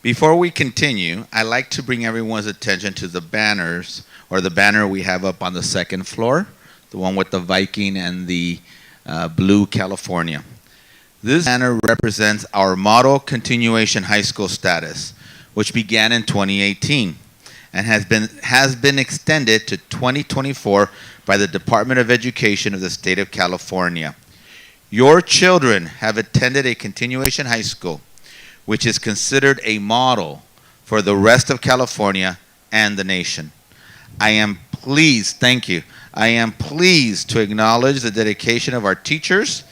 Before we continue, I'd like to bring everyone's attention to the banners, or the banner we have up on the second floor, the one with the Viking and the blue California. This banner represents our model continuation high school status, which began in 2018 and has been extended to 2024 by the Department of Education of the state of California. Your children have attended a continuation high school, which is considered a model for the rest of California and the nation. I am pleased, thank you. I am pleased to acknowledge the dedication of our teachers,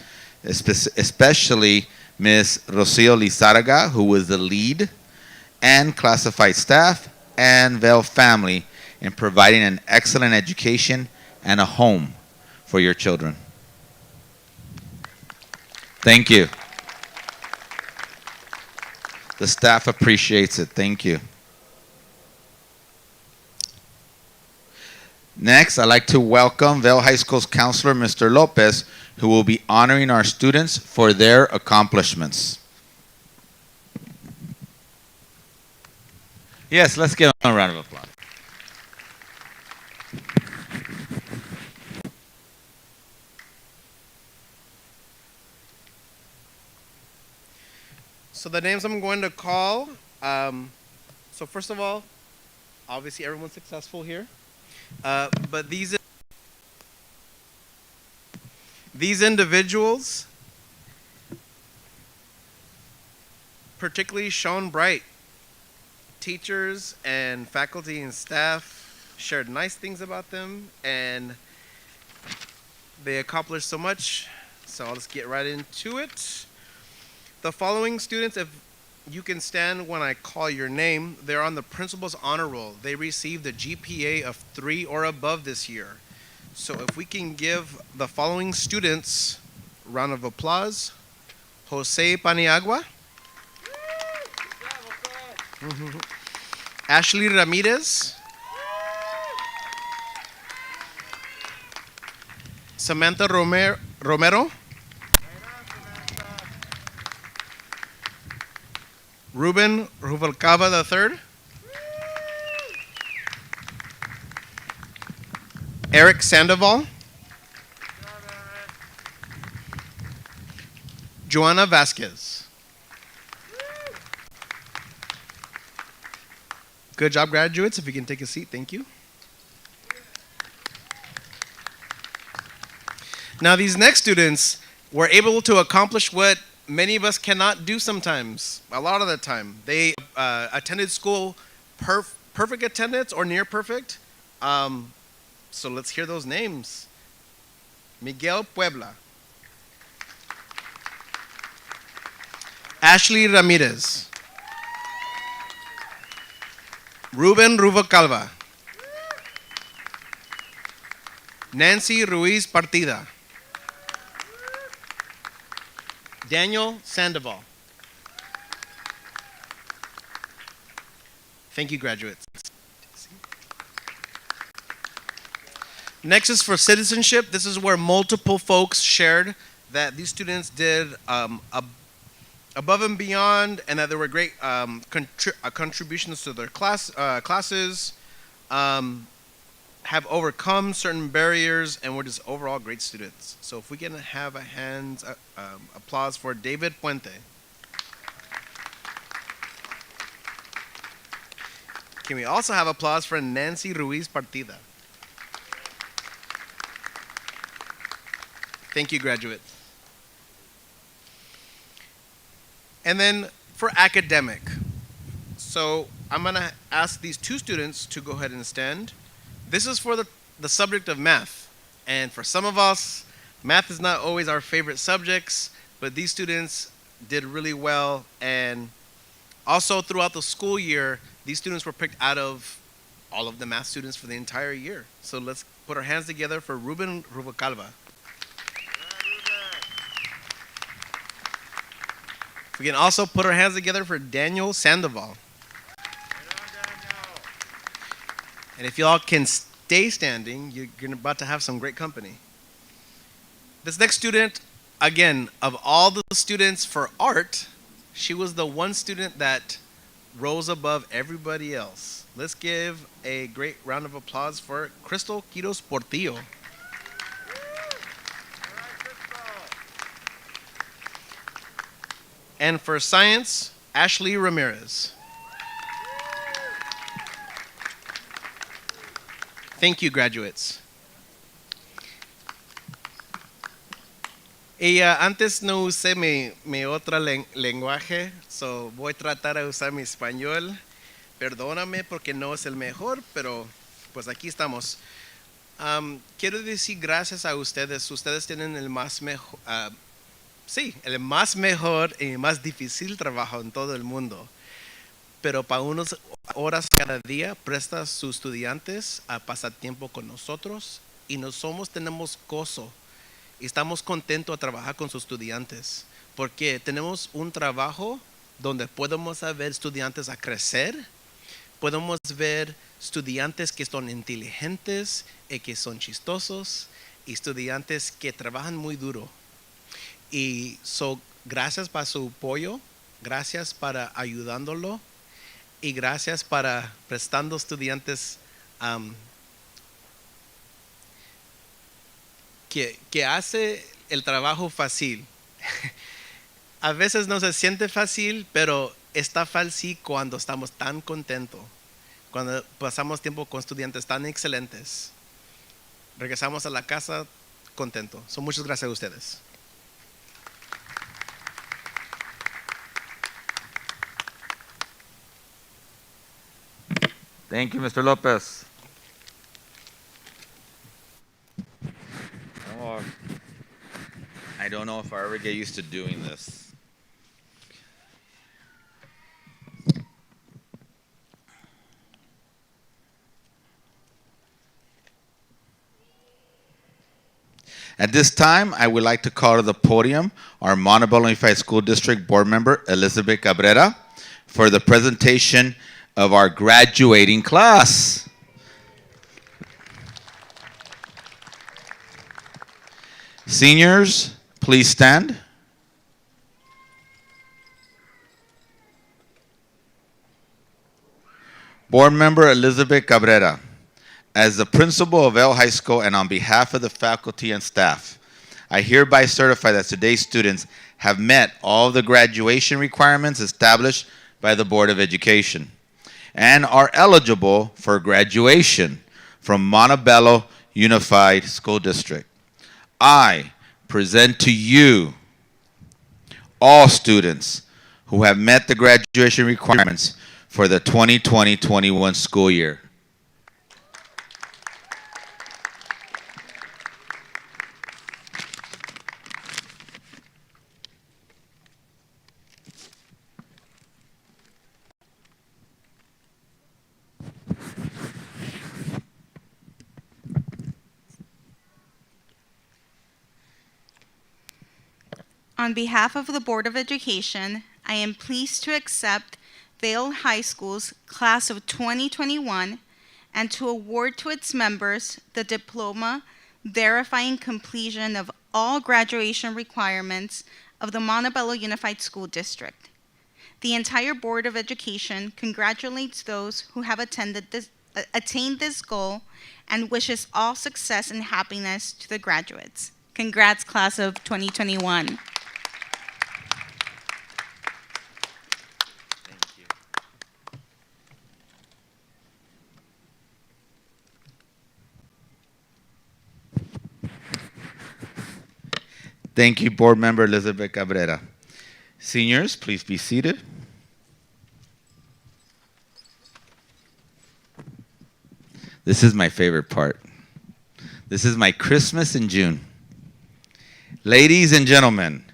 especially Ms. Rocio Lizarraga, who was the lead, and classified staff and Vail family in providing an excellent education and a home for your children. Thank you. The staff appreciates it. Thank you. Next, I'd like to welcome Vail High School's counselor, Mr. Lopez, who will be honoring our students for their accomplishments. Yes, let's give him a round of applause. So the names I'm going to call. So first of all, obviously everyone's successful here, but these individuals, particularly shone bright. Teachers and faculty and staff shared nice things about them, and they accomplished so much. So I'll just get right into it. The following students, if you can stand when I call your name, they're on the principal's honor roll. They received a GPA of 3 or above this year. So if we can give the following students a round of applause. Jose Paniagua. Ashley Ramirez. Samantha Romero. Ruben Rubalcaba III. Eric Sandoval. Joanna Vasquez. Good job, graduates. If you can take a seat, thank you. Now, these next students were able to accomplish what many of us cannot do sometimes, a lot of the time. They attended school perfect attendance or near perfect. So let's hear those names. Miguel Puebla. Ashley Ramirez. Ruben Rubalcaba. Nancy Ruiz Partida. Daniel Sandoval. Thank you, graduates. Next is for citizenship. This is where multiple folks shared that these students did above and beyond, and that there were great contributions to their classes, have overcome certain barriers, and were just overall great students. So if we can have a applause for David Puente. Can we also have applause for Nancy Ruiz Partida? Thank you, graduates. And then for academic. So I'm going to ask these two students to go ahead and stand. This is for the subject of math. And for some of us, math is not always our favorite subjects, but these students did really well. And also throughout the school year, these students were picked out of all of the math students for the entire year. So let's put our hands together for Ruben Rubalcaba. We can also put our hands together for Daniel Sandoval. And if y'all can stay standing, you're about to have some great company. This next student, again, of all the students for art, she was the one student that rose above everybody else. Let's give a great round of applause for Crystal Quiros Portillo. And for science, Ashley Ramirez. Thank you, graduates. Y antes no usé mi otro lenguaje, so voy a tratar de usar mi español. Perdóname porque no es el mejor, pero pues aquí estamos. Quiero decir gracias a ustedes. Ustedes tienen el más mejor, sí, el más mejor y más difícil trabajo en todo el mundo. Pero para unas horas cada día presta a sus estudiantes a pasar tiempo con nosotros y tenemos gozo y estamos contentos a trabajar con sus estudiantes porque tenemos un trabajo donde podemos ver estudiantes a crecer, podemos ver estudiantes que son inteligentes y que son chistosos y estudiantes que trabajan muy duro. Y gracias para su apoyo, gracias para ayudándolo y gracias para prestando estudiantes que hace el trabajo fácil. A veces no se siente fácil, pero está fácil cuando estamos tan contentos, cuando pasamos tiempo con estudiantes tan excelentes. Regresamos a la casa contentos. Muchas gracias a ustedes. Thank you, Mr. Lopez. Oh, I don't know if I ever get used to doing this. At this time, I would like to call to the podium our Montebello Unified School District Board Member, Elizabeth Cabrera, for the presentation of our graduating class. Seniors, please stand. Board Member Elizabeth Cabrera, as the principal of Vail High School and on behalf of the faculty and staff, I hereby certify that today's students have met all the graduation requirements established by the Board of Education and are eligible for graduation from Montebello Unified School District. I present to you all students who have met the graduation requirements for the 2020-21 school year. On behalf of the Board of Education, I am pleased to accept Vail High School's class of 2021 and to award to its members the diploma verifying completion of all graduation requirements of the Montebello Unified School District. The entire Board of Education congratulates those who have attained this goal and wishes all success and happiness to the graduates. Congrats, class of 2021. Thank you, Board Member Elizabeth Cabrera. Seniors, please be seated. This is my favorite part. This is my Christmas in June. Ladies and gentlemen,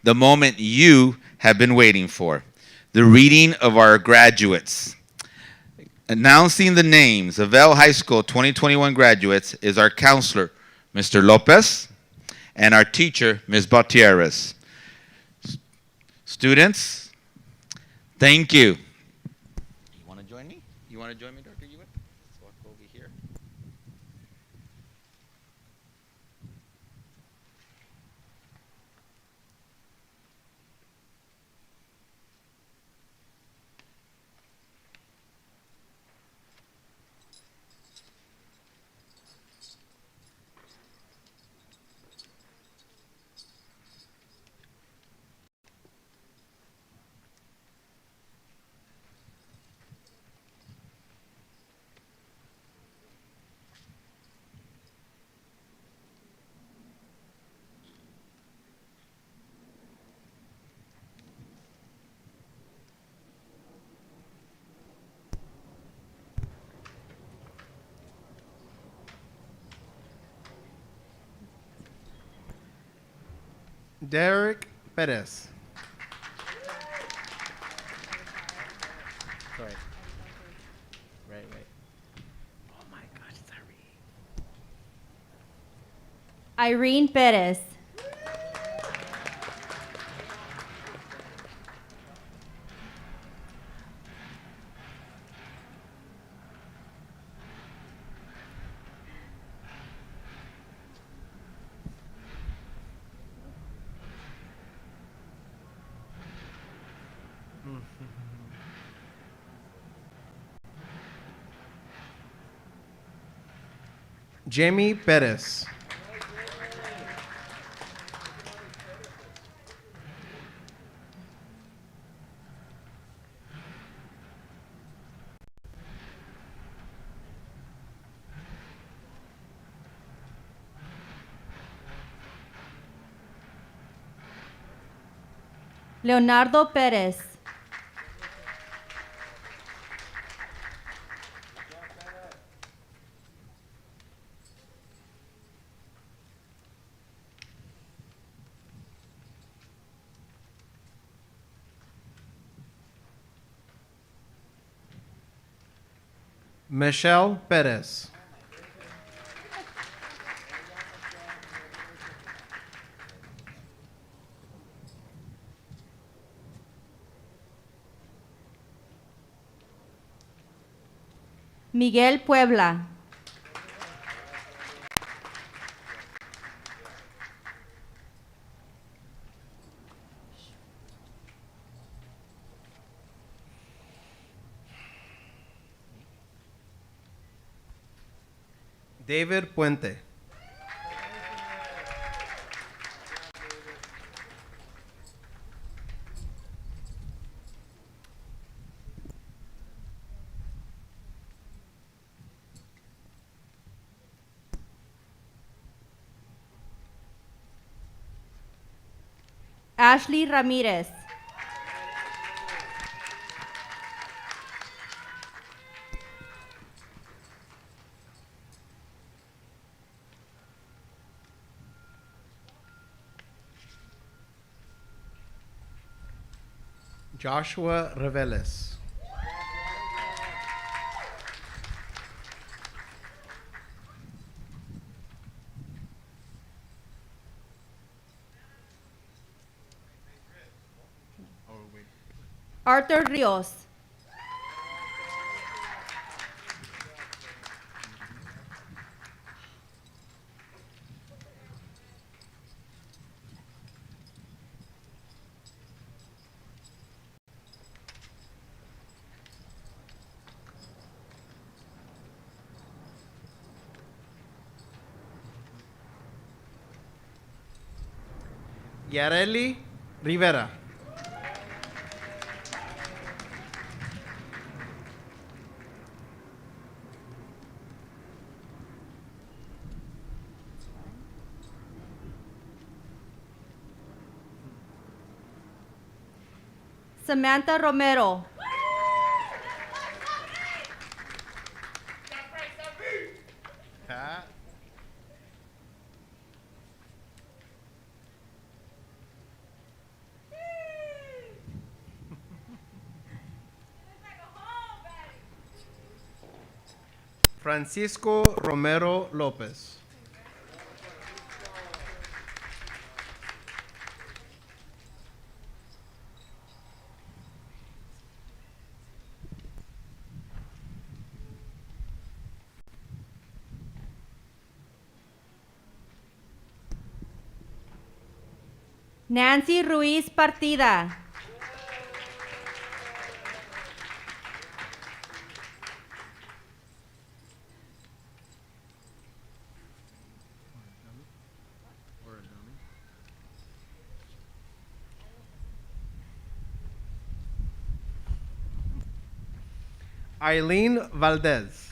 the moment you have been waiting for, the reading of our graduates. Announcing the names of Vail High School 2021 graduates is our counselor, Mr. Lopez, and our teacher, Ms. Bautierrez. Students, thank you. You want to join me? You want to join me, Dr. Ewan? Let's walk over here. Derek Perez. Sorry. Right. Oh my gosh, sorry. Irene Perez. Jamie Perez. Leonardo Perez. Michelle Perez. Miguel Puebla. David Puente. Ashley Ramírez. Joshua Reveles. Arthur Rios. Yareli Rivera. Samantha Romero. Pat. Francisco Romero Lopez. Nancy Ruiz Partida. Eileen Valdez.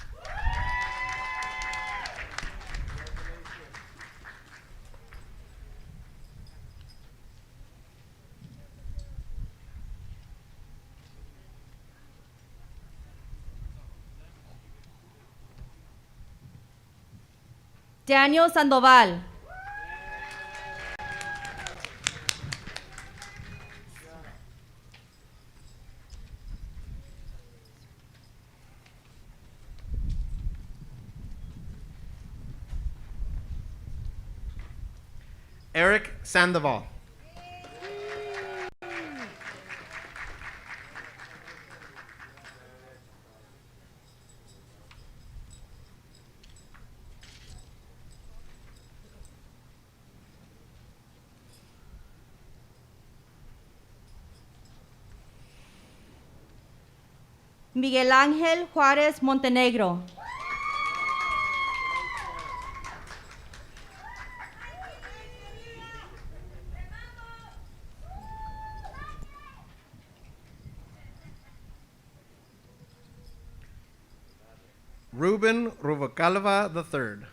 Daniel Sandoval. Eric Sandoval. Miguel Ángel Juárez Montenegro. Ruben Rubalcaba III.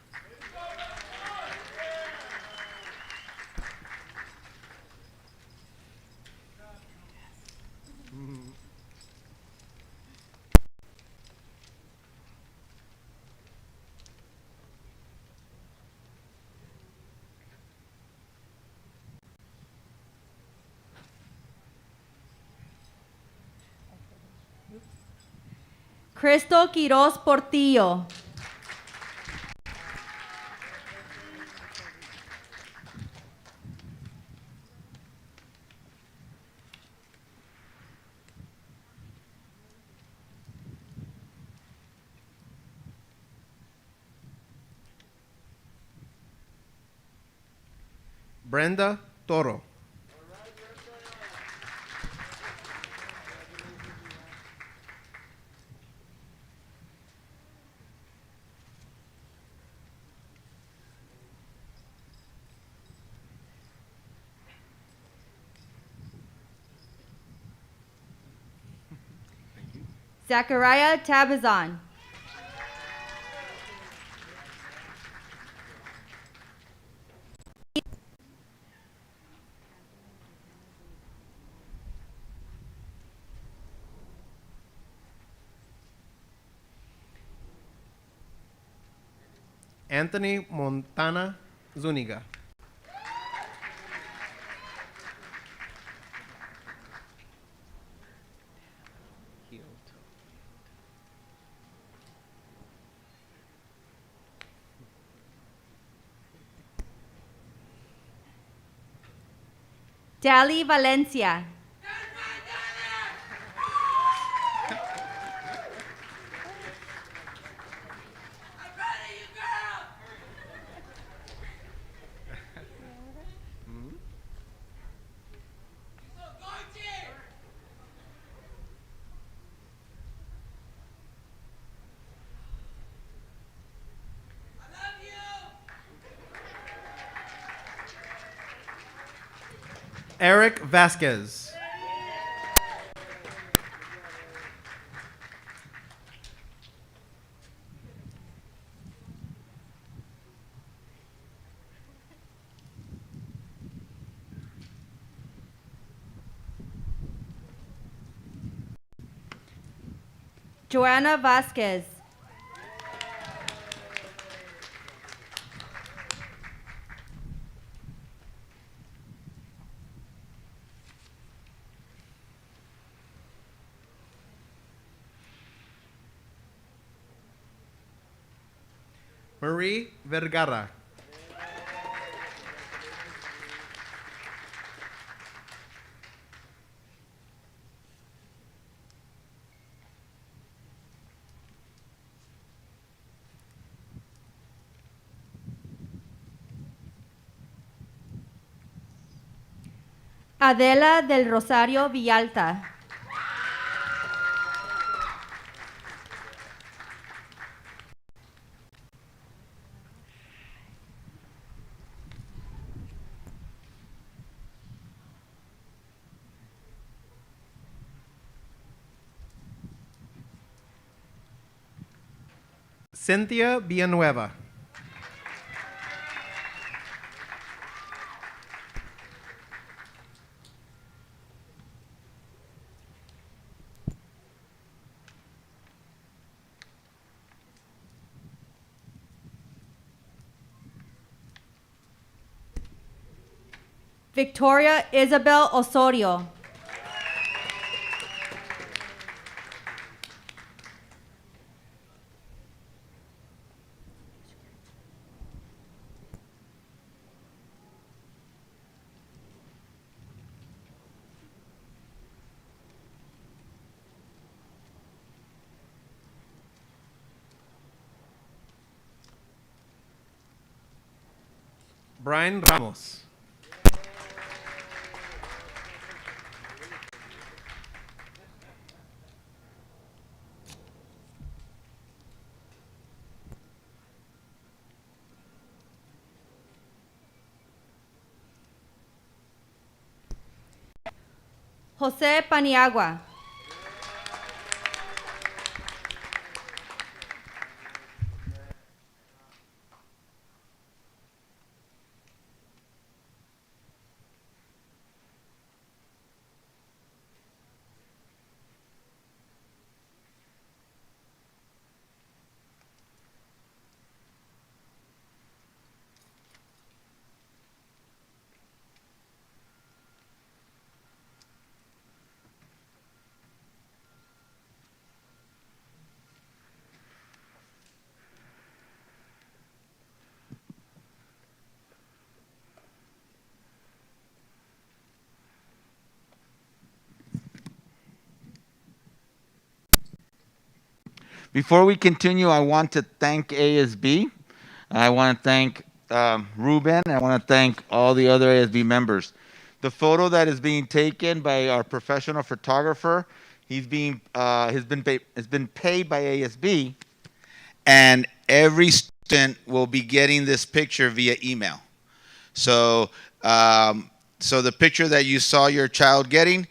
Cristo Quiroz Portillo. Brenda Toro. Zachariah Tabazan. Anthony Montana Zuniga. Dali Valencia. Eric Vasquez. Joanna Vasquez. Marie Vergara. Adela del Rosario Villalta. Cynthia Villanueva. Victoria Isabel Osorio. Brian Ramos. Jose Paniagua. Before we continue, I want to thank ASB. I want to thank Ruben. I want to thank all the other ASB members. The photo that is being taken by our professional photographer, has been paid by ASB, and every student will be getting this picture via email. So, so the picture that you saw your child getting,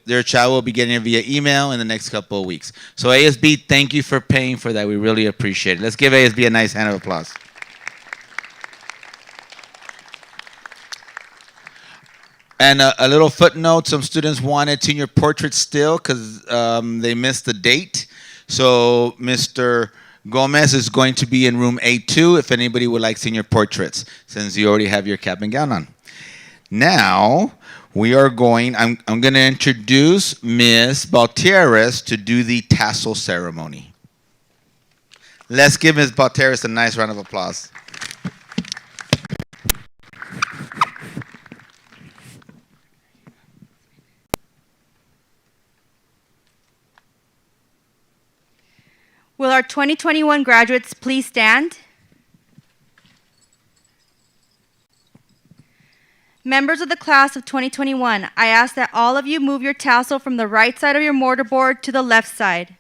their child will be getting it via email in the next couple of weeks. So ASB, thank you for paying for that. We really appreciate it. Let's give ASB a nice hand of applause. And a little footnote, some students wanted senior portraits still because they missed the date. So Mr. Gomez is going to be in room A2 if anybody would like senior portraits, since you already have your cap and gown on. Now, I'm going to introduce Ms. Baltieres to do the tassel ceremony. Let's give Ms. Baltieres a nice round of applause. Will our 2021 graduates please stand? Members of the class of 2021, I ask that all of you move your tassel from the right side of your mortarboard to the left side.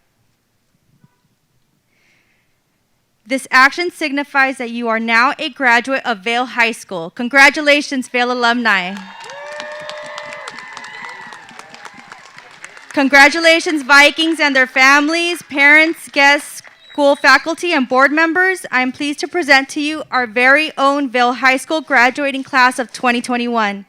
This action signifies that you are now a graduate of Vail High School. Congratulations, Vail alumni. Congratulations, Vikings and their families, parents, guests, school faculty, and board members. I am pleased to present to you our very own Vail High School graduating class of 2021.